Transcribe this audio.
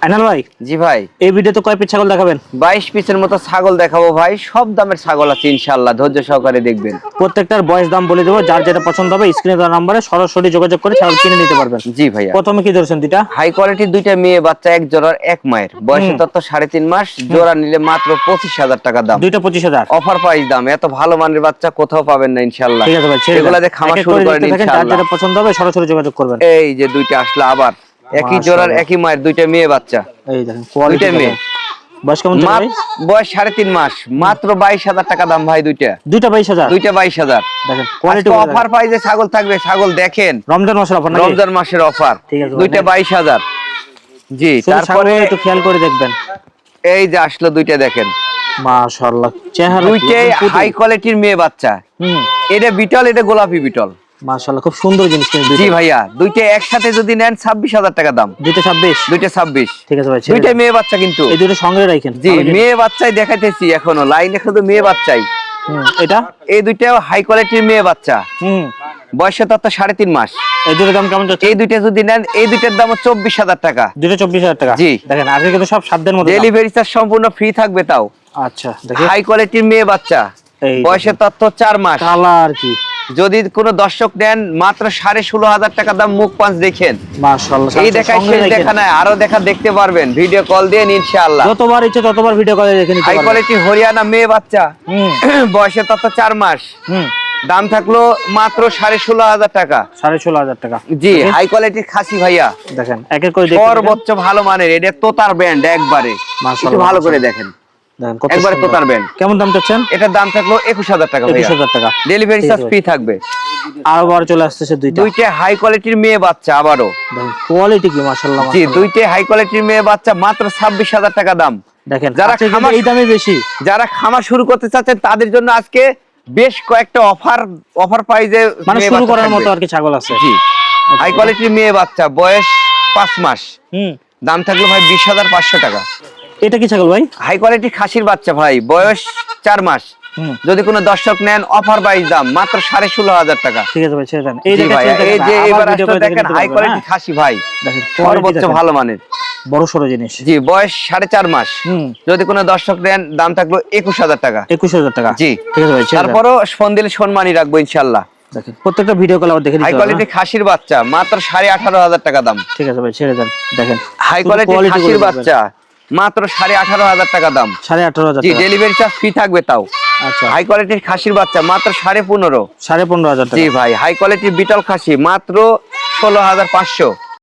আইনাল ভাই, জি ভাই, এই ভিডিওতে কয় পিস ছাগল দেখাবেন? 22 পিসের মতো ছাগল দেখাবো ভাই। সব দামের ছাগল আছে ইনশাআল্লাহ, ধৈর্য সহকারে দেখবেন। প্রত্যেকটার বয়স দাম বলে দেবো, যার যেটা পছন্দ হবে স্ক্রিনে দেওয়া নম্বরে সরাসরি যোগাযোগ করে ছাগল কিনে নিতে পারবেন। জি ভাইয়া, প্রথমে কি ধরছেন? দুইটা হাই কোয়ালিটির দুইটা মেয়ে বাচ্চা, এক জোড়ার এক মায়ের, বয়সে তত্ত্ব 3.5 মাস, জোড়া নিলে মাত্র 25,000 টাকা দাম। দুইটা 25,000 অফার প্রাইস দাম। এত ভালো মানের বাচ্চা কোথাও পাবেন না ইনশাআল্লাহ। ঠিক আছে ভাই, এগুলা দিয়ে খামার শুরু করেন যার ইনশাআল্লাহ। যেটা পছন্দ হবে সরাসরি যোগাযোগ করবেন। এই যে দুইটা আসলে আবার একই জোড়ার একই মায়ের দুইটা মেয়ে বাচ্চা, এই দেখেন কোয়ালিটি মেয়ে। বয়স কেমন চলে ভাই? বয়স 3.5 মাস, মাত্র 22,000 টাকা দাম ভাই। দুইটা 22,000, দুইটা 22,000। দেখেন কোয়ালিটি অফার প্রাইসে ছাগল থাকবে, ছাগল দেখেন। রমজান মাসের অফার নাকি? রমজান মাসের অফার। ঠিক আছে, দুইটা 22,000। জি, তারপরে একটু খেয়াল করে দেখবেন। এই যে আসলো দুইটা দেখেন, মাশাআল্লাহ চেহারা দুইটাই হাই কোয়ালিটির মেয়ে বাচ্চা। এটা বিটল, এটা গোলাপি বিটল। মাশাআল্লাহ খুব সুন্দর জিনিস কিন্তু। জি ভাইয়া, দুইটা একসাথে যদি নেন 26,000 টাকা দাম। দুইটা 26? দুইটা 26। ঠিক আছে ভাই, দুইটা মেয়ে বাচ্চা কিন্তু। এই দুটো সঙ্গে রাখেন। জি, মেয়ে বাচ্চাই দেখাইতেছি এখনো, লাইনে শুধু মেয়ে বাচ্চাই। এটা এই দুইটাও হাই কোয়ালিটির মেয়ে বাচ্চা, বয়সে তত্ত্ব 3.5 মাস। এই দুটোর দাম কেমন যাচ্ছে? এই দুইটা যদি নেন, এই দুইটার দাম 24,000 টাকা। দুটো 24,000 টাকা। জি, দেখেন আজকে কিন্তু সব সাধ্যের মধ্যে। ডেলিভারি চার্জ সম্পূর্ণ ফ্রি থাকবে তাও। আচ্ছা, দেখেন হাই কোয়ালিটির মেয়ে বাচ্চা, বয়সে তত্ত্ব 4 মাস। কালার কি! যদি কোনো দর্শক নেন, মাত্র 16,500 টাকা দাম। মুখ পাঁচ দেখেন, মাশাআল্লাহ। এই দেখায় শেষ দেখা নাই, আরো দেখা দেখতে পারবেন। ভিডিও কল দিয়ে ইনশাআল্লাহ, যতবার ইচ্ছে ততবার ভিডিও কলে দেখে নিতে পারবেন। হাই কোয়ালিটি হরিয়ানা মেয়ে বাচ্চা, বয়সে তত্ত্ব 4 মাস। দাম থাকলো মাত্র 16,500 টাকা। 16,500 টাকা। জি, হাই কোয়ালিটির খাসি ভাইয়া, দেখেন এক এক করে দেখেন। সর্বোচ্চ ভালো মানের, এটা তোতার ব্যান্ড একবারে। একটু ভালো করে দেখেন, একবারে তোতার ব্যান্ড। কেমন দাম চাচ্ছেন? এটার দাম থাকলো 21,000 টাকা ভাইয়া। 21,000 টাকা। ডেলিভারি চার্জ ফ্রি থাকবে। আবার চলে আসছে দুইটা। দুইটা হাই কোয়ালিটির মেয়ে বাচ্চা আবারও। দেখেন কোয়ালিটি কি মাশাআল্লাহ। জি, দুইটা হাই কোয়ালিটির মেয়ে বাচ্চা, মাত্র 26,000 টাকা দাম। দেখেন যারা খামার, এই দামে বেশি, যারা খামার শুরু করতে চাচ্ছেন তাদের জন্য আজকে বেশ কয়েকটা অফার প্রাইজে মানে শুরু করার মতো আর কি ছাগল আছে। জি, হাই কোয়ালিটির মেয়ে বাচ্চা, বয়স 5 মাস। দাম থাকলো ভাই 20,500 টাকা। এটা কি ছাগল ভাই? হাই কোয়ালিটি খাসির বাচ্চা ভাই, বয়স 4 মাস। যদি কোনো দর্শক নেন, অফার প্রাইস দাম মাত্র 16,500 টাকা। ঠিক আছে ভাই, ছেড়ে দেন। এই যে এবার আসলে দেখেন হাই কোয়ালিটি খাসি ভাই, দেখেন সর্বোচ্চ ভালো মানের, বড় সরো জিনিস। জি, বয়স 4.5 মাস। যদি কোনো দর্শক নেন, দাম থাকলো 21,000 টাকা। 21,000 টাকা। জি, ঠিক আছে ভাই, তারপরও ফোন দিলে সম্মানই রাখবো ইনশাআল্লাহ। দেখেন প্রত্যেকটা ভিডিও কল আবার দেখে নিতে হাই কোয়ালিটি খাসির বাচ্চা, মাত্র 18,500 টাকা দাম। ঠিক আছে ভাই, ছেড়ে দেন। দেখেন হাই কোয়ালিটি খাসির বাচ্চা, মাত্র 18,500 টাকা দাম। 18,500 জি, টাকা। ডেলিভারি চার্জ ফ্রি থাকবে তাও। আচ্ছা, হাই কোয়ালিটির খাসির বাচ্চা মাত্র 15,500। 15,500 টাকা। জি ভাই, হাই কোয়ালিটির বিটল খাসি মাত্র 16,500।